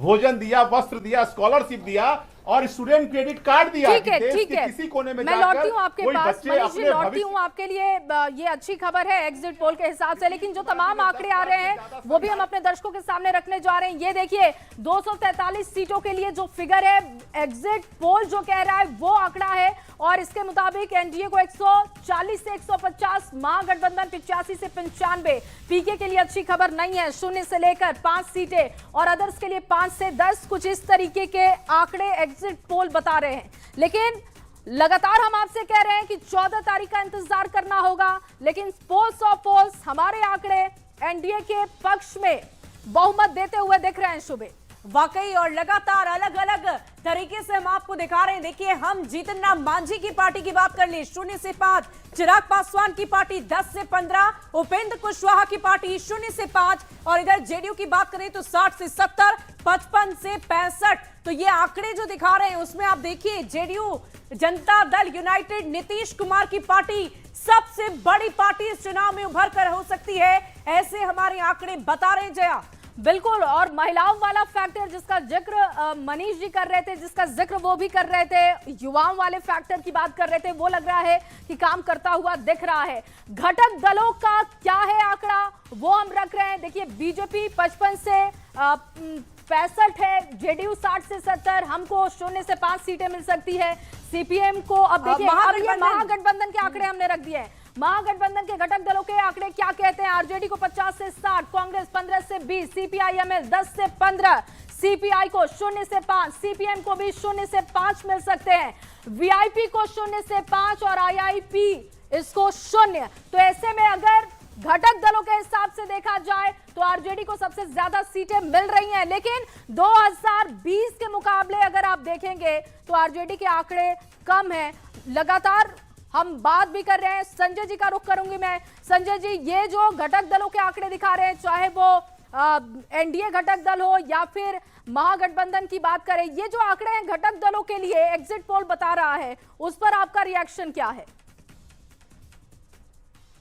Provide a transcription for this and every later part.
भोजन दिया, वस्त्र दिया, स्कॉलरशिप दिया और स्टूडेंट क्रेडिट कार्ड दिया। ठीक है, ठीक है। किसी कोने में मैं लौटती हूँ आपके पास, मनीष जी, लौटती हूँ आपके लिए। ये अच्छी खबर है एग्जिट पोल के हिसाब से, लेकिन जो तमाम आंकड़े आ रहे हैं वो भी हम अपने दर्शकों के सामने रखने जा रहे हैं। ये देखिए 243 सीटों के लिए जो फिगर है, एग्जिट पोल जो कह रहा है वो आंकड़ा है, और इसके मुताबिक एनडीए को 140 से 150, महागठबंधन 85 से 95। पीके के लिए अच्छी खबर नहीं है, 0 से लेकर 5 सीटें और अदर्स के लिए 5 से 10, कुछ इस तरीके के आंकड़े एग्जिट पोल बता रहे हैं। लेकिन लगातार हम आपसे कह रहे हैं कि 14 तारीख का इंतजार करना होगा, लेकिन पोल्स ऑफ पोल्स हमारे आंकड़े एनडीए के पक्ष में बहुमत देते हुए दिख रहे हैं। शुभे वाकई, और लगातार अलग अलग तरीके से हम आपको दिखा रहे हैं। देखिए, हम जीतन राम मांझी की पार्टी की बात कर ले 0 से 5, चिराग पासवान की पार्टी 10 से 15, उपेंद्र कुशवाहा की पार्टी 0 से 5, और इधर जेडीयू की बात करें तो 60 से 70, 55 से 65। तो ये आंकड़े जो दिखा रहे हैं उसमें आप देखिए, जेडीयू जनता दल यूनाइटेड नीतीश कुमार की पार्टी सबसे बड़ी पार्टी इस चुनाव में उभर कर हो सकती है, ऐसे हमारे आंकड़े बता रहे हैं। जया, बिल्कुल, और महिलाओं वाला फैक्टर जिसका जिक्र मनीष जी कर रहे थे, जिसका जिक्र वो भी कर रहे थे, युवाओं वाले फैक्टर की बात कर रहे थे, वो लग रहा है कि काम करता हुआ दिख रहा है। घटक दलों का क्या है आंकड़ा, वो हम रख रहे हैं। देखिए, बीजेपी 55 से 65 है, जेडीयू 60 से 70, हमको 0 से 5 सीटें मिल सकती है। सीपीएम को अब देखिए, महागठबंधन के आंकड़े हमने रख दिए हैं। महागठबंधन के घटक दलों के आंकड़े क्या कहते हैं? आरजेडी को 50 से 60, कांग्रेस 15 से 20, सीपीआईएमएल 10 से 15, सीपीआई को 0 से 5, सीपीएम को भी 0 से 5 मिल सकते हैं, वीआईपी को 0 से 5 और आईआईपी इसको 0। तो ऐसे में अगर घटक दलों के हिसाब से देखा जाए तो आरजेडी को सबसे ज्यादा सीटें मिल रही हैं, लेकिन 2020 के मुकाबले अगर आप देखेंगे तो आरजेडी के आंकड़े कम हैं। लगातार हम बात भी कर रहे हैं, संजय जी का रुख करूंगी मैं। संजय जी, ये जो घटक दलों के आंकड़े दिखा रहे हैं, चाहे वो एनडीए घटक दल हो या फिर महागठबंधन की बात करें, ये जो आंकड़े हैं घटक दलों के लिए एग्जिट पोल बता रहा है, उस पर आपका रिएक्शन क्या है?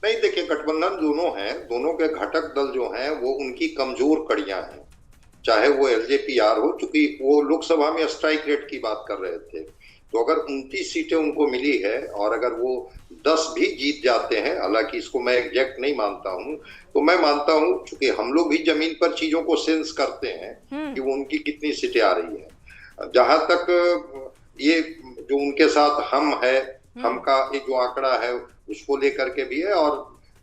नहीं, देखिए, गठबंधन दोनों हैं, दोनों के घटक दल जो हैं वो उनकी कमजोर कड़ियां हैं, चाहे वो एलजेपी-आर हो, चूंकि वो लोकसभा में स्ट्राइक रेट की बात कर रहे थे। तो अगर 29 सीटें उनको मिली है और अगर वो 10 भी जीत जाते हैं, हालांकि इसको मैं एग्जैक्ट नहीं मानता हूं, तो मैं मानता हूं चूंकि हम लोग भी जमीन पर चीजों को सेंस करते हैं कि वो उनकी कितनी सीटें आ रही है। जहां तक ये जो उनके साथ हम है, हम का ये जो आंकड़ा है उसको लेकर के भी है, और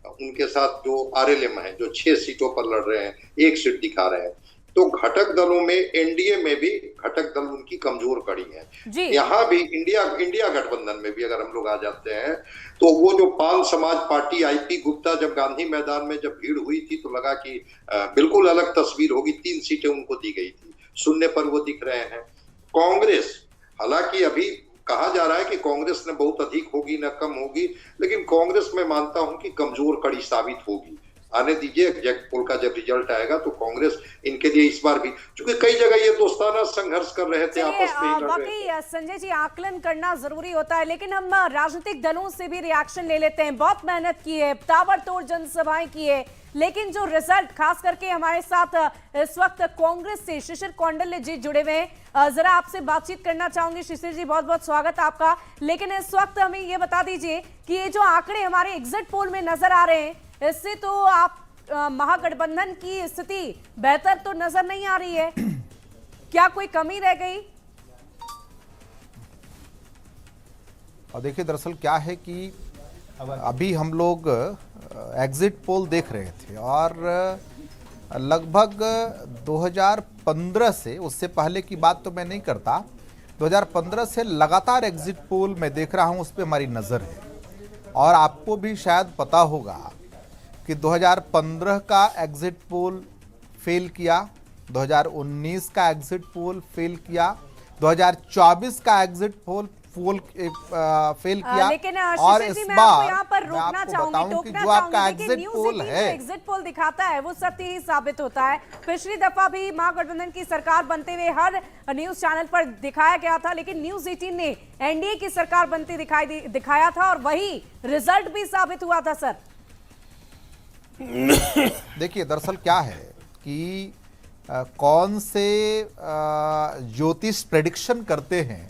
उनके साथ जो आरएलएम है जो 6 सीटों पर लड़ रहे हैं, 1 सीट दिखा रहे हैं, तो घटक दलों में एनडीए में भी घटक दल उनकी कमजोर कड़ी है। यहाँ भी इंडिया गठबंधन में भी अगर हम लोग आ जाते हैं तो वो जो पाल समाज पार्टी आईपी गुप्ता जब गांधी मैदान में जब भीड़ हुई थी तो लगा कि बिल्कुल अलग तस्वीर होगी, 3 सीटें उनको दी गई थी, 0 पर वो दिख रहे हैं। कांग्रेस, हालांकि अभी कहा जा रहा है कि कांग्रेस ने बहुत अधिक होगी न कम होगी, लेकिन कांग्रेस में मानता हूं कि कमजोर कड़ी साबित होगी। आने दीजिए, एग्जैक्ट पोल का जब रिजल्ट आएगा तो कांग्रेस इनके लिए इस बार भी, क्योंकि कई जगह ये दोस्ताना संघर्ष कर रहे थे, आपस में वाकई संजय जी, आकलन करना जरूरी होता है, लेकिन हम राजनीतिक दलों से भी रिएक्शन ले लेते हैं। बहुत मेहनत की है, ताबड़तोड़ जनसभाएं की है, लेकिन जो रिजल्ट, खास करके हमारे साथ इस वक्त कांग्रेस से शिशिर कौंडल्य जी जुड़े हुए हैं, जरा आपसे बातचीत करना चाहूंगी। शिशिर जी, बहुत बहुत स्वागत आपका। लेकिन इस वक्त हमें ये बता दीजिए कि ये जो आंकड़े हमारे एग्जिट पोल में नजर आ रहे हैं, इससे तो आप महागठबंधन की स्थिति बेहतर तो नजर नहीं आ रही है, क्या कोई कमी रह गई? और देखिए, दरअसल क्या है कि अभी हम लोग एग्जिट पोल देख रहे थे और लगभग 2015 से, उससे पहले की बात तो मैं नहीं करता, 2015 से लगातार एग्जिट पोल मैं देख रहा हूं, उस पर हमारी नज़र है। और आपको भी शायद पता होगा कि 2015 का एग्जिट पोल फेल किया, 2019 का एग्जिट पोल फेल किया, 2024 का एग्जिट पोल फेल किया, लेकिन और इस बार यहाँ पर मैं आपको बताऊं कि जो आपका एग्जिट पोल है, एग्जिट पोल दिखाता है वो सत्य ही साबित होता है। पिछली दफा भी महागठबंधन की सरकार बनते हुए हर न्यूज चैनल पर दिखाया गया था, लेकिन न्यूज 18 ने एनडीए की सरकार बनती दिखाया था और वही रिजल्ट भी साबित हुआ था। सर देखिए, दरअसल क्या है कि कौन से ज्योतिष प्रेडिक्शन करते हैं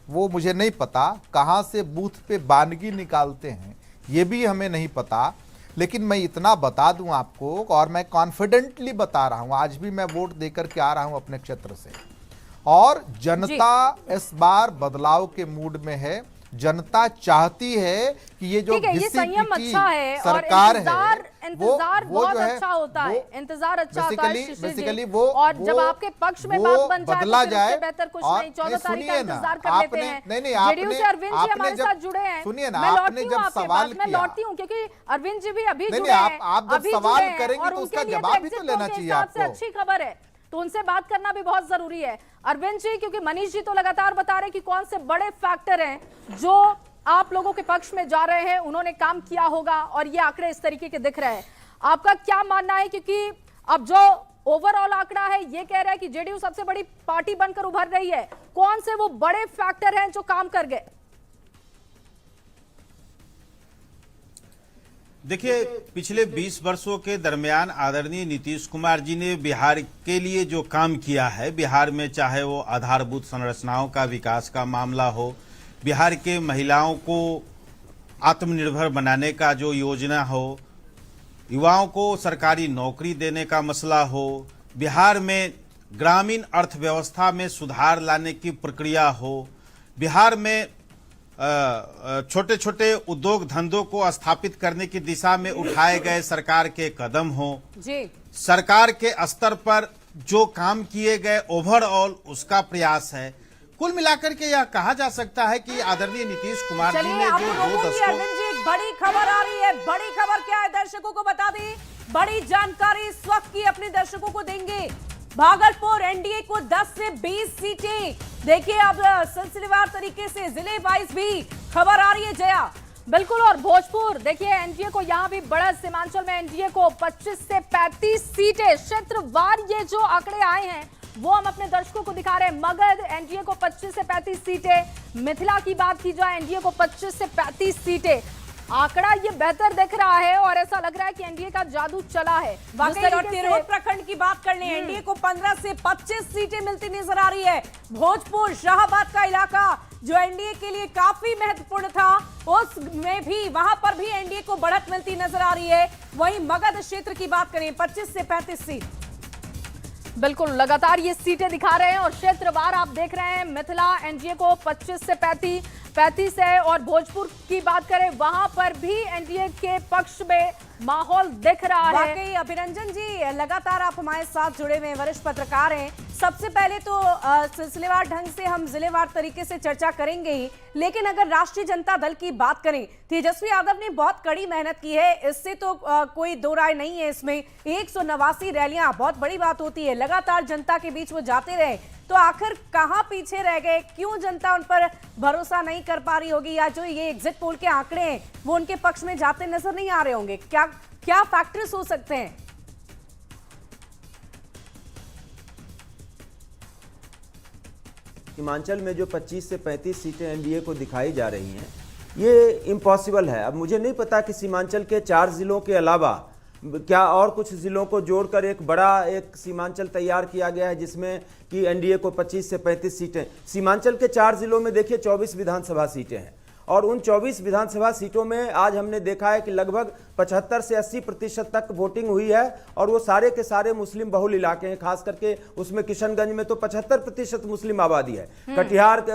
वो मुझे नहीं पता, कहाँ से बूथ पे बानगी निकालते हैं ये भी हमें नहीं पता। लेकिन मैं इतना बता दूं आपको, और मैं कॉन्फिडेंटली बता रहा हूं, आज भी मैं वोट देकर के आ रहा हूं अपने क्षेत्र से, और जनता इस बार बदलाव के मूड में है। जनता चाहती है कि ये जो ये संयम अच्छा है सरकार और है इंतजार वो बहुत जो है अच्छा होता है, इंतजार अच्छा होता है बेसिकली वो, और जब आपके पक्ष में बात बन जाए बदला तो फिर जाए। उससे बेहतर कुछ नहीं। 14 तारीख का इंतजार कर लेते हैं। नहीं जेडीयू से अरविंद जी हमारे साथ जुड़े हैं। सुनिए ना, मैं आपने जब सवाल मैं किया, लौटती हूँ क्योंकि अरविंद जी भी अभी नहीं जुड़े हैं, आप जब सवाल करेंगे तो उसका जवाब भी तो लेना चाहिए आपको। अच्छी खबर है तो उनसे बात करना भी बहुत जरूरी है। अरविंद जी, क्योंकि मनीष जी तो लगातार बता रहे हैं कि कौन से बड़े फैक्टर हैं जो आप लोगों के पक्ष में जा रहे हैं, उन्होंने काम किया होगा और ये आंकड़े इस तरीके के दिख रहे हैं। आपका क्या मानना है, क्योंकि अब जो ओवरऑल आंकड़ा है ये कह रहा है कि जेडीयू सबसे बड़ी पार्टी बनकर उभर रही है, कौन से वो बड़े फैक्टर हैं जो काम कर गए? देखिए, पिछले 20 वर्षों के दरमियान आदरणीय नीतीश कुमार जी ने बिहार के लिए जो काम किया है, बिहार में चाहे वो आधारभूत संरचनाओं का विकास का मामला हो, बिहार के महिलाओं को आत्मनिर्भर बनाने का जो योजना हो, युवाओं को सरकारी नौकरी देने का मसला हो, बिहार में ग्रामीण अर्थव्यवस्था में सुधार लाने की प्रक्रिया हो, बिहार में छोटे छोटे उद्योग धंधों को स्थापित करने की दिशा में उठाए गए सरकार के कदम हो, जी सरकार के स्तर पर जो काम किए गए ओवरऑल उसका प्रयास है। कुल मिलाकर के यह कहा जा सकता है कि आदरणीय नीतीश कुमार जी ने जो 2 दशकों एक बड़ी खबर आ रही है। बड़ी खबर क्या है, दर्शकों को बता दी। बड़ी जानकारी इस वक्त की अपने दर्शकों को देंगे। भागलपुर एनडीए को 10 से 20 सीटें, देखिए अब सिलसिलेवार तरीके से जिले वाइज भी खबर आ रही है। जया, बिल्कुल, और भोजपुर देखिए एनडीए को यहाँ भी बड़ा, सीमांचल में एनडीए को 25 से 35 सीटें, क्षेत्रवार ये जो आंकड़े आए हैं वो हम अपने दर्शकों को दिखा रहे हैं। मगध एनडीए को 25 से 35 सीटें, मिथिला की बात की जाए एनडीए को 25 से 35 सीटें। आंकड़ा ये बेहतर दिख रहा है और ऐसा लग रहा है कि एनडीए का जादू चला है। वाकई, और तिरहुत प्रखंड की बात कर लें, एनडीए को 15 से 25 सीटें मिलती नजर आ रही है। भोजपुर शाहबाद का इलाका जो एनडीए के लिए काफी महत्वपूर्ण था, उसमें भी, वहां पर भी एनडीए को बढ़त मिलती नजर आ रही है। वहीं मगध क्षेत्र की बात करें, 25 से 35 सीट। बिल्कुल, लगातार ये सीटें दिखा रहे हैं और क्षेत्रवार आप देख रहे हैं। मिथिला एनडीए को 25 से 35 है, और भोजपुर की बात करें वहां पर भी एनडीए के पक्ष में माहौल दिख रहा है। वाकई अभिरंजन जी, लगातार आप हमारे साथ जुड़े हुए वरिष्ठ पत्रकार हैं। सबसे पहले तो सिलसिलेवार ढंग से हम जिलेवार तरीके से चर्चा करेंगे ही, लेकिन अगर राष्ट्रीय जनता दल की बात करें, तेजस्वी यादव ने बहुत कड़ी मेहनत की है, इससे तो कोई दो राय नहीं है। इसमें 189 रैलियां बहुत बड़ी बात होती है। लगातार जनता के बीच वो जाते रहे, तो आखिर कहां पीछे रह गए? क्यों जनता उन पर भरोसा नहीं कर पा रही होगी, या जो ये एग्जिट पोल के आंकड़े हैं वो उनके पक्ष में जाते नजर नहीं आ रहे होंगे? क्या फैक्टर्स हो सकते हैं? हिमाचल में जो 25 से 35 सीटें एनडीए को दिखाई जा रही हैं, ये इम्पॉसिबल है। अब मुझे नहीं पता कि सीमांचल के 4 जिलों के अलावा क्या और कुछ जिलों को जोड़कर एक बड़ा एक सीमांचल तैयार किया गया है जिसमें कि एनडीए को 25 से 35 सीटें। सीमांचल के 4 जिलों में देखिए 24 विधानसभा सीटें हैं, और उन 24 विधानसभा सीटों में आज हमने देखा है कि लगभग 75 से 80% तक वोटिंग हुई है, और वो सारे के सारे मुस्लिम बहुल इलाके हैं। खास करके उसमें किशनगंज में तो 75% मुस्लिम आबादी है। कटिहार,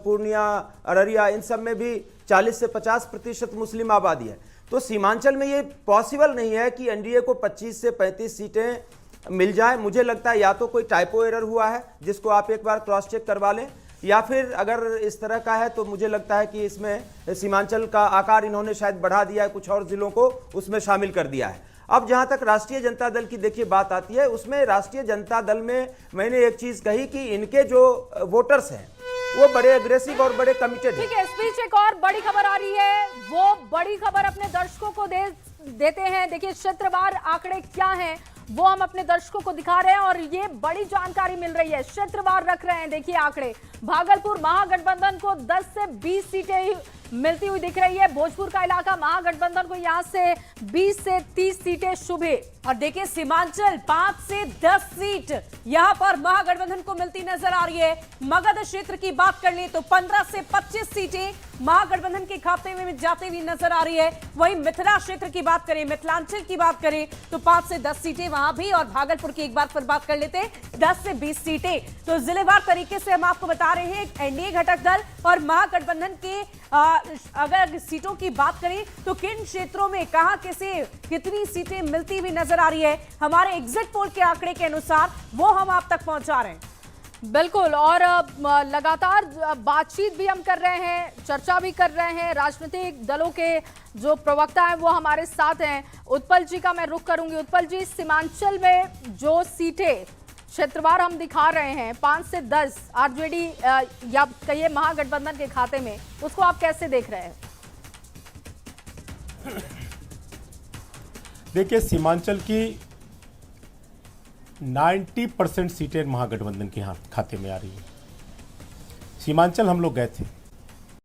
पूर्णिया, अररिया, इन सब में भी 40 से 50% मुस्लिम आबादी है। तो सीमांचल में ये पॉसिबल नहीं है कि एनडीए को 25 से 35 सीटें मिल जाए। मुझे लगता है या तो कोई टाइपो एरर हुआ है जिसको आप एक बार क्रॉस चेक करवा लें, या फिर अगर इस तरह का है तो मुझे लगता है कि इसमें सीमांचल का आकार इन्होंने शायद बढ़ा दिया है, कुछ और जिलों को उसमें शामिल कर दिया है। अब जहां तक राष्ट्रीय जनता दल की देखिए बात आती है, उसमें राष्ट्रीय जनता दल में मैंने एक चीज कही कि इनके जो वोटर्स हैं वो बड़े अग्रेसिव और बड़े कमिटेड हैं। ठीक है, इस बीच एक और बड़ी खबर आ रही है, वो बड़ी खबर अपने दर्शकों को देते हैं। देखिए क्षेत्रवार आंकड़े क्या हैं वो हम अपने दर्शकों को दिखा रहे हैं, और ये बड़ी जानकारी मिल रही है। क्षेत्रवार रख रहे हैं, देखिए आंकड़े। भागलपुर महागठबंधन को 10 से 20 सीटें मिलती हुई दिख रही है। भोजपुर का इलाका महागठबंधन को यहां से 20 से 30 सीटें शुभे। और देखिए सीमांचल 5 से 10 सीट यहां पर महागठबंधन को मिलती नजर आ रही है। मगध क्षेत्र की बात कर ले तो 15 से 25 सीटें महागठबंधन के खाते में जाती हुई नजर आ रही है। वहीं मिथिला क्षेत्र की बात करें, मिथिलांचल की बात करें तो 5 से 10 सीटें वहां भी, और भागलपुर की एक बार फिर बात कर लेते हैं 10 से 20 सीटें। तो जिलेवार तरीके से हम आपको बता रहे हैं एनडीए घटक दल और महागठबंधन के अगर सीटों की बात करें तो किन क्षेत्रों में कहां किसे कितनी सीटें मिलती हुई नजर आ रही है, हमारे एग्जिट पोल के आंकड़े के अनुसार वो हम आप तक पहुंचा रहे हैं। बिल्कुल, और लगातार बातचीत भी हम कर रहे हैं, चर्चा भी कर रहे हैं। राजनीतिक दलों के जो प्रवक्ता हैं वो हमारे साथ हैं। उत्पल जी का मैं रुख करूंगी। उत्पल जी, सीमांचल में जो सीटें क्षेत्रवार हम दिखा रहे हैं 5 से 10 आरजेडी या कहिए महागठबंधन के खाते में, उसको आप कैसे देख रहे हैं? देखिए, सीमांचल की 90% सीटें महागठबंधन के खाते में आ रही है। सीमांचल हम लोग गए थे,